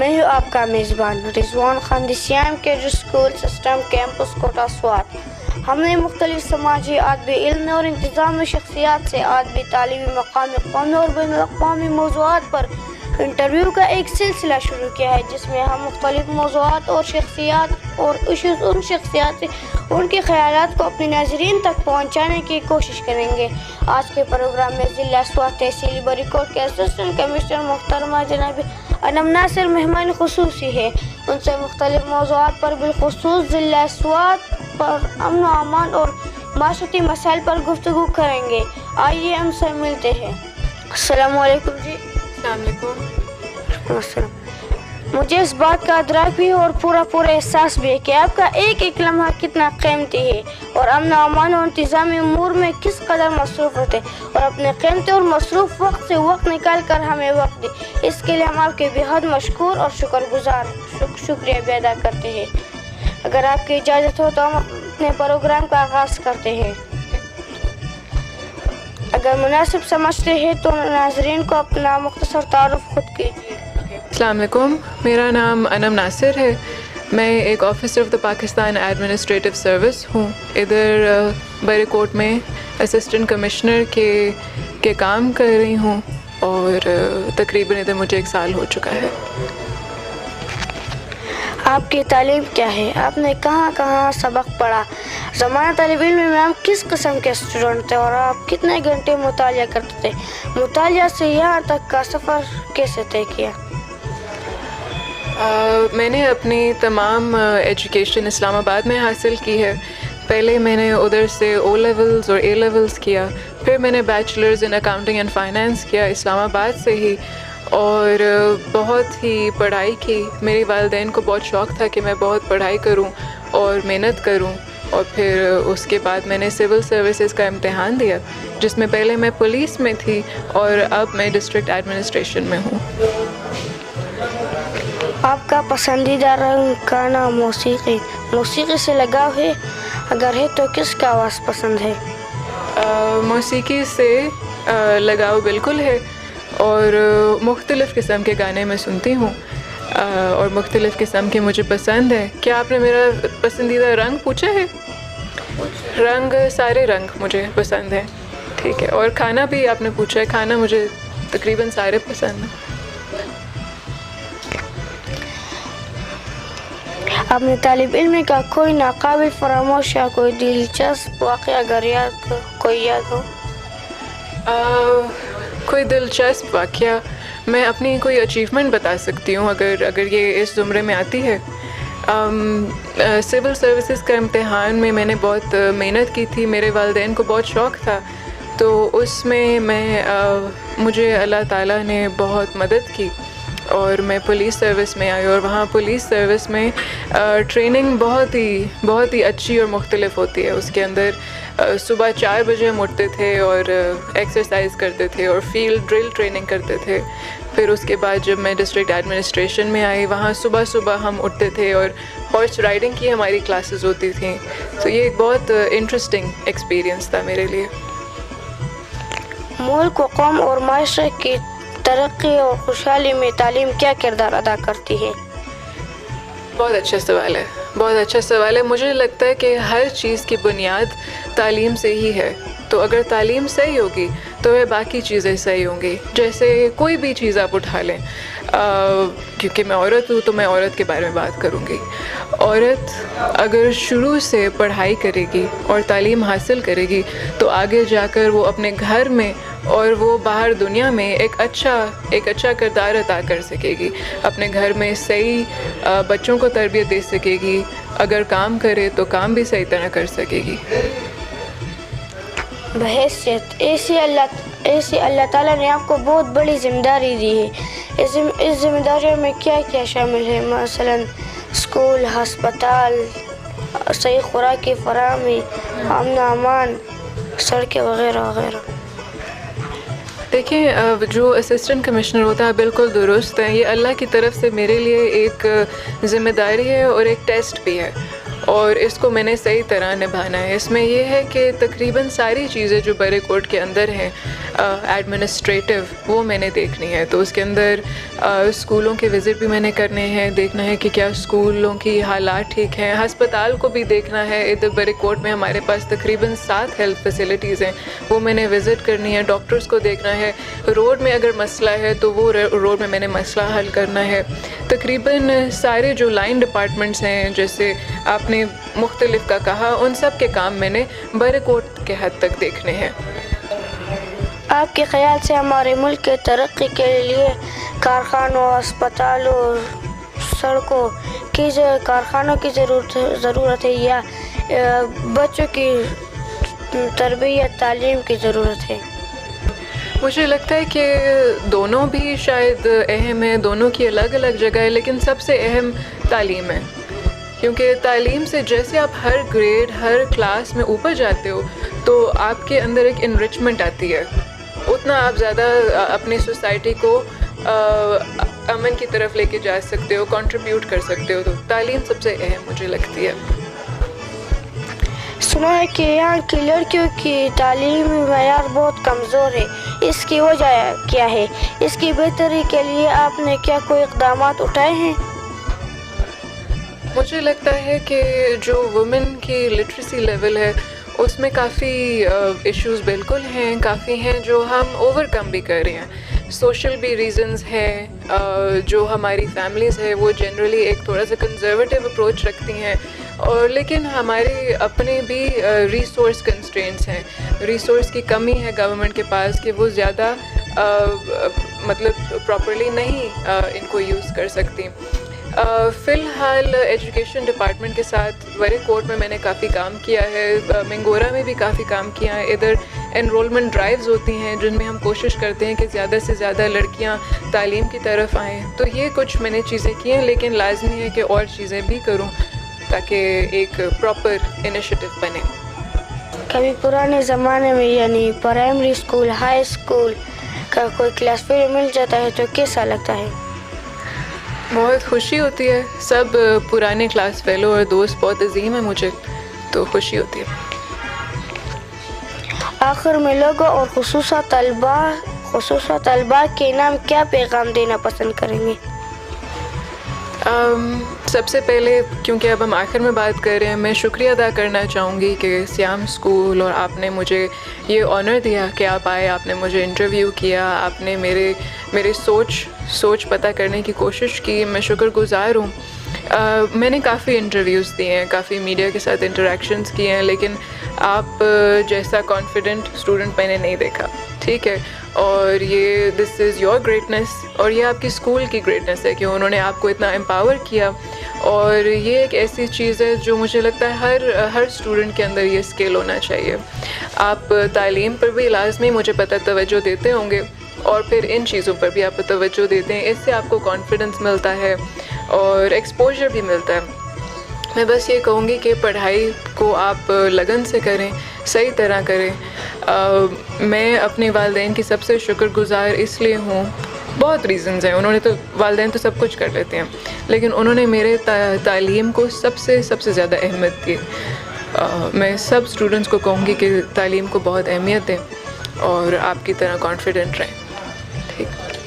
میں ہوں آپ کا میزبان رضوان خان سیام کے school system campus Kota Swat. ہم نے مختلف سماجی ادبی علم اور انتظامی شخصیات سے ادبی تعلیمی مقامی قومی اور بین الاقوامی موضوعات پر انٹرویو کا ایک سلسلہ شروع کیا ہے جس میں ہم مختلف موضوعات اور شخصیات اور ایشوز ان شخصیات سے ان کے خیالات کو اپنے ناظرین تک پہنچانے کی کوشش کریں گے. آج کے پروگرام میں ضلع سوات تحصیلی بری کوٹ کے اسسٹنٹ کمشنر محترمہ جناب انم ناصر مہمان خصوصی ہے. ان سے مختلف موضوعات پر بالخصوص ضلع سوات پر امن و امان اور معاشرتی مسائل پر گفتگو کریں گے. آئیے ہم سے ملتے ہیں. السلام علیکم جی. السلام علیکم. السلام. مجھے اس بات کا ادراک بھی اور پورا احساس بھی ہے کہ آپ کا ایک ایک لمحہ کتنا قیمتی ہے اور امن و امان و انتظامی امور میں کس قدر مصروف ہوتے اور اپنے قیمتی اور مصروف وقت سے وقت نکال کر ہمیں وقت دے. اس کے لیے ہم آپ کے بہت مشکور اور شکریہ بھی ادا کرتے ہیں. اگر آپ کی اجازت ہو تو ہم اپنے پروگرام کا آغاز کرتے ہیں. اگر مناسب سمجھتے ہیں تو ناظرین کو اپنا مختصر تعارف خود کیجیے. السلام علیکم. میرا نام انم ناصر ہے. میں ایک officer of the Pakistan administrative service ہوں. ادھر بری کوٹ میں اسسٹنٹ کمشنر کے کام کر رہی ہوں اور تقریباً ادھر مجھے 1 سال ہو چکا ہے. آپ کی تعلیم کیا ہے؟ آپ نے کہاں کہاں سبق پڑھا؟ زمانہ طالب علم میں آپ کس قسم کے اسٹوڈنٹ تھے اور آپ کتنے گھنٹے مطالعہ کرتے تھے؟ مطالعہ سے یہاں تک کا سفر کیسے طے کیا؟ میں نے اپنی تمام ایجوکیشن اسلام آباد میں حاصل کی ہے. پہلے میں نے ادھر سے او لیولز اور اے لیولز کیا، پھر میں نے bachelors in accounting and finance کیا اسلام آباد سے ہی، اور بہت ہی پڑھائی کی. میرے والدین کو بہت شوق تھا کہ میں بہت پڑھائی کروں اور محنت کروں، اور پھر اس کے بعد میں نے سول سروسز کا امتحان دیا جس میں پہلے میں پولیس میں تھی اور اب میں ڈسٹرکٹ ایڈمنسٹریشن میں ہوں. آپ کا پسندیدہ رنگ کا نام موسیقی سے لگاؤ ہے؟ اگر ہے تو کس کا آواز پسند ہے؟ موسیقی سے لگاؤ بالکل ہے، اور مختلف قسم کے گانے میں سنتی ہوں اور مختلف قسم کے مجھے پسند ہیں. کیا آپ نے میرا پسندیدہ رنگ پوچھا ہے؟ رنگ سارے رنگ مجھے پسند ہیں. ٹھیک ہے. اور کھانا بھی آپ نے پوچھا ہے. کھانا مجھے تقریباً سارے پسند ہیں. آپ نے طالب علم کا کوئی ناقابل فراموش یا کوئی دلچسپ واقعہ اگر کوئی یاد ہو؟ کوئی دلچسپ واقعہ میں اپنی کوئی اچیومنٹ بتا سکتی ہوں اگر یہ اس زمرے میں آتی ہے. سول سروسز کا امتحان میں نے بہت محنت کی تھی. میرے والدین کو بہت شوق تھا، تو اس میں مجھے اللہ تعالیٰ نے بہت مدد کی اور میں پولیس سروس میں آئی. اور وہاں پولیس سروس میں ٹریننگ بہت ہی اچھی اور مختلف ہوتی ہے. اس کے اندر صبح 4 بجے ہم اٹھتے تھے اور ایکسرسائز کرتے تھے اور فیلڈ ڈرل ٹریننگ کرتے تھے. پھر اس کے بعد جب میں ڈسٹرکٹ ایڈمنسٹریشن میں آئی، وہاں صبح ہم اٹھتے تھے اور ہارس رائڈنگ کی ہماری کلاسز ہوتی تھیں. تو یہ ایک بہت انٹرسٹنگ ایکسپیرئنس تھا میرے لیے. ملک و قوم اور معاشرے کی ترقی اور خوشحالی میں تعلیم کیا کردار ادا کرتی ہے؟ بہت اچھا سوال ہے. مجھے لگتا ہے کہ ہر چیز کی بنیاد تعلیم سے ہی ہے. تو اگر تعلیم صحیح ہوگی تو وہ باقی چیزیں صحیح ہوں گی. جیسے کوئی بھی چیز آپ اٹھا لیں، کیونکہ میں عورت ہوں تو میں عورت کے بارے میں بات کروں گی. عورت اگر شروع سے پڑھائی کرے گی اور تعلیم حاصل کرے گی تو آگے جا کر وہ اپنے گھر میں اور وہ باہر دنیا میں ایک اچھا کردار ادا کر سکے گی. اپنے گھر میں صحیح بچوں کو تربیت دے سکے گی. اگر کام کرے تو کام بھی صحیح طرح کر سکے گی. بحیثیت ایسی اللہ تعالیٰ نے آپ کو بہت بڑی ذمہ داری دی ہے. اس ذمہ داریوں میں کیا کیا شامل ہے؟ مثلا اسکول، ہسپتال، صحیح خوراک کی فراہمی، امن و امان، سڑکیں وغیرہ وغیرہ. دیکھیں، جو اسسٹنٹ کمشنر ہوتا ہے بالکل درست ہے. یہ اللہ کی طرف سے میرے لیے ایک ذمہ داری ہے اور ایک ٹیسٹ بھی ہے. اور اس کو میں نے صحیح طرح نبھانا ہے. اس میں یہ ہے کہ تقریباً ساری چیزیں جو برے کوٹ کے اندر ہیں ایڈمنسٹریٹو وہ میں نے دیکھنی ہے. تو اس کے اندر اسکولوں کے وزٹ بھی میں نے کرنے ہیں, دیکھنا ہے کہ کیا اسکولوں کی حالات ٹھیک ہیں, ہسپتال کو بھی دیکھنا ہے. ادھر برے کوٹ میں ہمارے پاس تقریباً 7 ہیلتھ فیسلٹیز ہیں, وہ میں نے وزٹ کرنی ہے. ڈاکٹرز کو دیکھنا ہے. روڈ میں اگر مسئلہ ہے تو وہ روڈ میں نے مسئلہ حل کرنا ہے. تقریباً سارے جو لائن ڈپارٹمنٹس ہیں جیسے آپ نے مختلف کا کہا, ان سب کے کام میں نے برے کوٹ کے حد تک دیکھنے ہیں. آپ کے خیال سے ہمارے ملک کے ترقی کے لیے کارخانوں, اسپتالوں, سڑکوں کی کارخانوں کی ضرورت ہے یا بچوں کی تربیت تعلیم کی ضرورت ہے؟ مجھے لگتا ہے کہ دونوں بھی شاید اہم ہیں, دونوں کی الگ الگ جگہ ہے, لیکن سب سے اہم تعلیم ہے. کیونکہ تعلیم سے جیسے آپ ہر گریڈ, ہر کلاس میں اوپر جاتے ہو تو آپ کے اندر ایک انرچمنٹ آتی ہے, اتنا آپ زیادہ اپنی سوسائٹی کو امن کی طرف لے کے جا سکتے ہو, کنٹریبیوٹ کر سکتے ہو. تو تعلیم سب سے اہم مجھے لگتی ہے. سنا ہے کہ یہاں کی لڑکیوں کی تعلیمی معیار بہت کمزور ہے, اس کی وجہ کیا ہے؟ اس کی بہتری کے لیے آپ نے کیا کوئی اقدامات اٹھائے ہیں؟ مجھے لگتا ہے کہ جو وومن کی لٹریسی لیول ہے اس میں کافی ایشوز بالکل ہیں, کافی ہیں جو ہم اوور کم بھی کر رہے ہیں. سوشل بھی ریزنز ہیں, جو ہماری فیملیز ہے وہ جنرلی ایک تھوڑا سا کنزرویٹیو اپروچ رکھتی ہیں, اور لیکن ہمارے اپنے بھی ریسورس کنسٹرینٹس ہیں, ریسورس کی کمی ہے گورنمنٹ کے پاس کہ وہ زیادہ مطلب پراپرلی نہیں ان کو یوز کر سکتی. فی الحال ایجوکیشن ڈپارٹمنٹ کے ساتھ برے کوٹ میں نے کافی کام کیا ہے, منگورا میں بھی کافی کام کیا ہے. ادھر انرولمنٹ ڈرائیوز ہوتی ہیں جن میں ہم کوشش کرتے ہیں کہ زیادہ سے زیادہ لڑکیاں تعلیم کی طرف آئیں. تو یہ کچھ میں نے چیزیں کی ہیں, لیکن لازمی ہے کہ اور چیزیں بھی کروں تاکہ ایک پراپر انیشیٹو بنے. کبھی پرانے زمانے میں یعنی پرائمری اسکول, ہائی اسکول کا کوئی کلاس فیلو مل جاتا ہے تو کیسا لگتا ہے؟ بہت خوشی ہوتی ہے. سب پرانے کلاس فیلو اور دوست بہت عظیم ہیں مجھے, تو خوشی ہوتی ہے. آخر میں لوگوں اور خصوصاً طلباء کے نام کیا پیغام دینا پسند کریں گے؟ سب سے پہلے کیونکہ اب ہم آخر میں بات کر رہے ہیں, میں شکریہ ادا کرنا چاہوں گی کہ سیام اسکول اور آپ نے مجھے یہ آنر دیا کہ آپ آئے, آپ نے مجھے انٹرویو کیا, آپ نے میرے سوچ پتہ کرنے کی کوشش کی. میں شکر گزار ہوں. میں نے کافی انٹرویوز دیے ہیں, کافی میڈیا کے ساتھ انٹریکشنز کیے ہیں, لیکن آپ جیسا کانفیڈنٹ اسٹوڈنٹ میں نے نہیں دیکھا. ٹھیک ہے, اور یہ دس از یور گریٹنس, اور یہ آپ کی اسکول کی گریٹنس ہے کہ انہوں نے آپ کو اتنا امپاور کیا. اور یہ ایک ایسی چیز ہے جو مجھے لگتا ہے ہر اسٹوڈنٹ کے اندر یہ اسکل ہونا چاہیے. آپ تعلیم پر بھی لازمی مجھے پتہ توجہ دیتے ہوں گے, اور پھر ان چیزوں پر بھی آپ توجہ دیتے ہیں. اس سے آپ کو کانفیڈنس ملتا ہے اور ایکسپوجر بھی ملتا ہے. میں بس یہ کہوں گی کہ پڑھائی کو آپ لگن سے کریں, صحیح طرح کریں. میں اپنے والدین کی سب سے شکر گزار اس لیے ہوں, بہت ریزنز ہیں. انہوں نے والدین تو سب کچھ کر لیتے ہیں, لیکن انہوں نے میرے تعلیم کو سب سے زیادہ اہمیت دی. میں سب اسٹوڈنٹس کو کہوں گی کہ تعلیم کو بہت اہمیت دیں اور آپ کی طرح کانفیڈنٹ رہیں. ٹھیک.